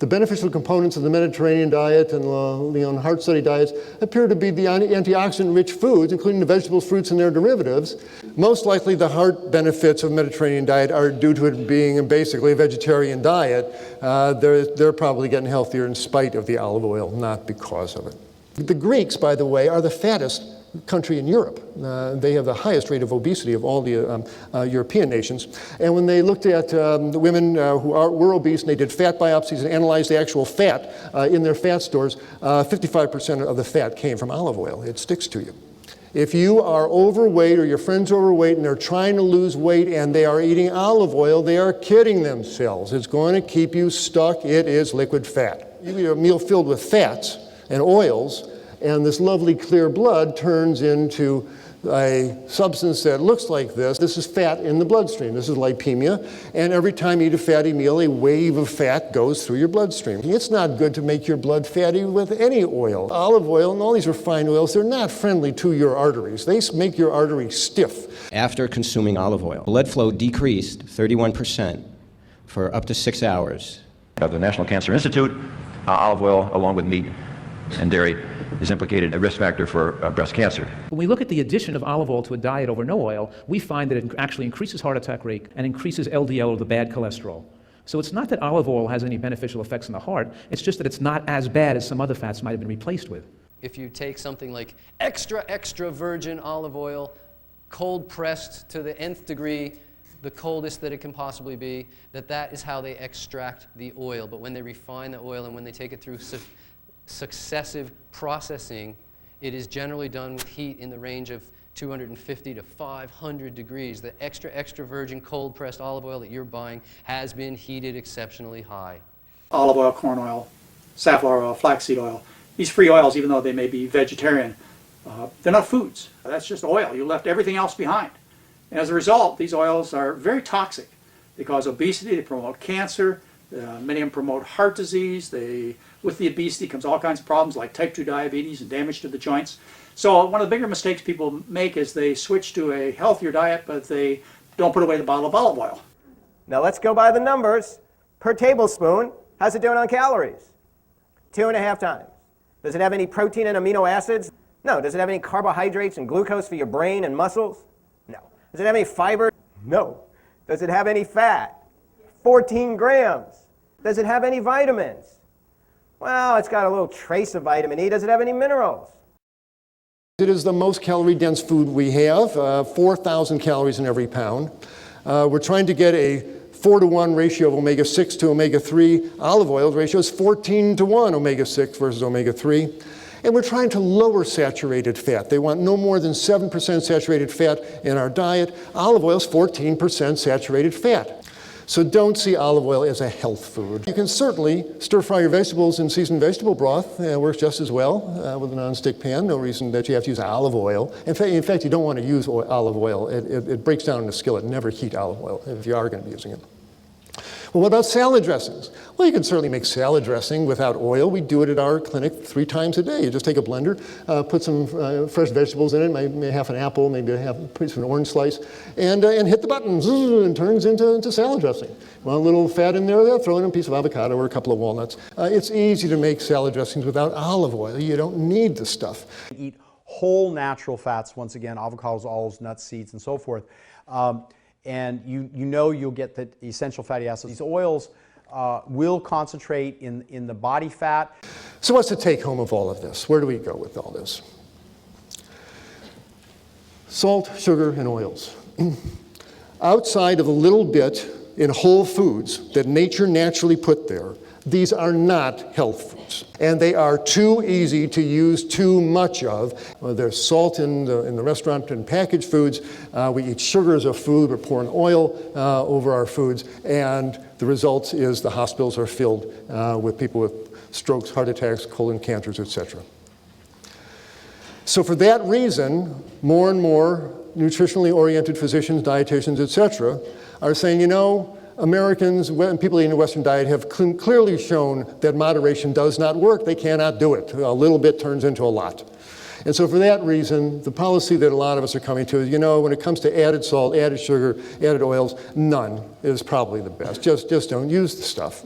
The beneficial components of the Mediterranean diet and the Leon Heart Study diets appear to be the antioxidant-rich foods, including the vegetables, fruits, and their derivatives. Most likely the heart benefits of the Mediterranean diet are due to it being basically a vegetarian diet. They're probably getting healthier in spite of the olive oil, not because of it. The Greeks, by the way, are the fattest country in Europe. They have the highest rate of obesity of all the European nations. And when they looked at the women who were obese, and they did fat biopsies and analyzed the actual fat in their fat stores, 55% of the fat came from olive oil. It sticks to you. If you are overweight or your friend's overweight and they're trying to lose weight and they are eating olive oil, they are kidding themselves. It's going to keep you stuck. It is liquid fat. You eat a meal filled with fats and oils, and this lovely clear blood turns into a substance that looks like this. This is fat in the bloodstream. This is lipemia. And every time you eat a fatty meal, a wave of fat goes through your bloodstream. It's not good to make your blood fatty with any oil. Olive oil and all these refined oils, they're not friendly to your arteries. They make your arteries stiff. After consuming olive oil, blood flow decreased 31% for up to 6 hours. Of the National Cancer Institute, olive oil, along with meat and dairy, is implicated a risk factor for breast cancer. When we look at the addition of olive oil to a diet over no oil, we find that it actually increases heart attack rate and increases LDL, or the bad cholesterol. So it's not that olive oil has any beneficial effects on the heart, it's just that it's not as bad as some other fats might have been replaced with. If you take something like extra virgin olive oil, cold pressed to the nth degree, the coldest that it can possibly be, that is how they extract the oil. But when they refine the oil and when they take it through successive processing, it is generally done with heat in the range of 250 to 500 degrees. The extra virgin cold pressed olive oil that you're buying has been heated exceptionally high. Olive oil, corn oil, safflower oil, flaxseed oil. These free oils, even though they may be vegetarian, they're not foods. That's just oil. You left everything else behind. And as a result, these oils are very toxic. They cause obesity, they promote cancer, many of them promote heart disease. With the obesity comes all kinds of problems like type 2 diabetes and damage to the joints. So one of the bigger mistakes people make is they switch to a healthier diet, but they don't put away the bottle of olive oil. Now let's go by the numbers. Per tablespoon, how's it doing on calories? 2.5 times. Does it have any protein and amino acids? No. Does it have any carbohydrates and glucose for your brain and muscles? No. Does it have any fiber? No. Does it have any fat? 14 grams. Does it have any vitamins? Well, it's got a little trace of vitamin E. Does it have any minerals? It is the most calorie-dense food we have, 4,000 calories in every pound. We're trying to get a 4-to-1 ratio of omega-6 to omega-3. Olive oil ratio is 14-to-1 omega-6 versus omega-3. And we're trying to lower saturated fat. They want no more than 7% saturated fat in our diet. Olive oil is 14% saturated fat. So don't see olive oil as a health food. You can certainly stir-fry your vegetables in seasoned vegetable broth. It works just as well with a non-stick pan. No reason that you have to use olive oil. In fact, you don't want to use olive oil. It breaks down in the skillet. Never heat olive oil if you are going to be using it. Well, what about salad dressings? Well, you can certainly make salad dressing without oil. We do it at our clinic 3 times a day. You just take a blender, put some fresh vegetables in it, maybe half an apple, maybe put an orange slice, and hit the button, and turns into salad dressing. Want a little fat in there, throw in a piece of avocado or a couple of walnuts. It's easy to make salad dressings without olive oil. You don't need the stuff. Eat whole natural fats, once again, avocados, olives, nuts, seeds, and so forth. And you know you'll get the essential fatty acids. These oils will concentrate in the body fat. So what's the take home of all of this? Where do we go with all this? Salt, sugar, and oils. Outside of a little bit in whole foods that nature naturally put there, these are not health foods. And they are too easy to use too much of. There's salt in the restaurant and packaged foods. We eat sugar as a food. We're pouring oil over our foods. And the result is the hospitals are filled with people with strokes, heart attacks, colon cancers, etc. So for that reason, more and more nutritionally oriented physicians, dietitians, etc. are saying, you know, Americans and people eating a Western diet have clearly shown that moderation does not work. They cannot do it. A little bit turns into a lot. And so for that reason, the policy that a lot of us are coming to is, you know, when it comes to added salt, added sugar, added oils, none is probably the best. Just don't use the stuff.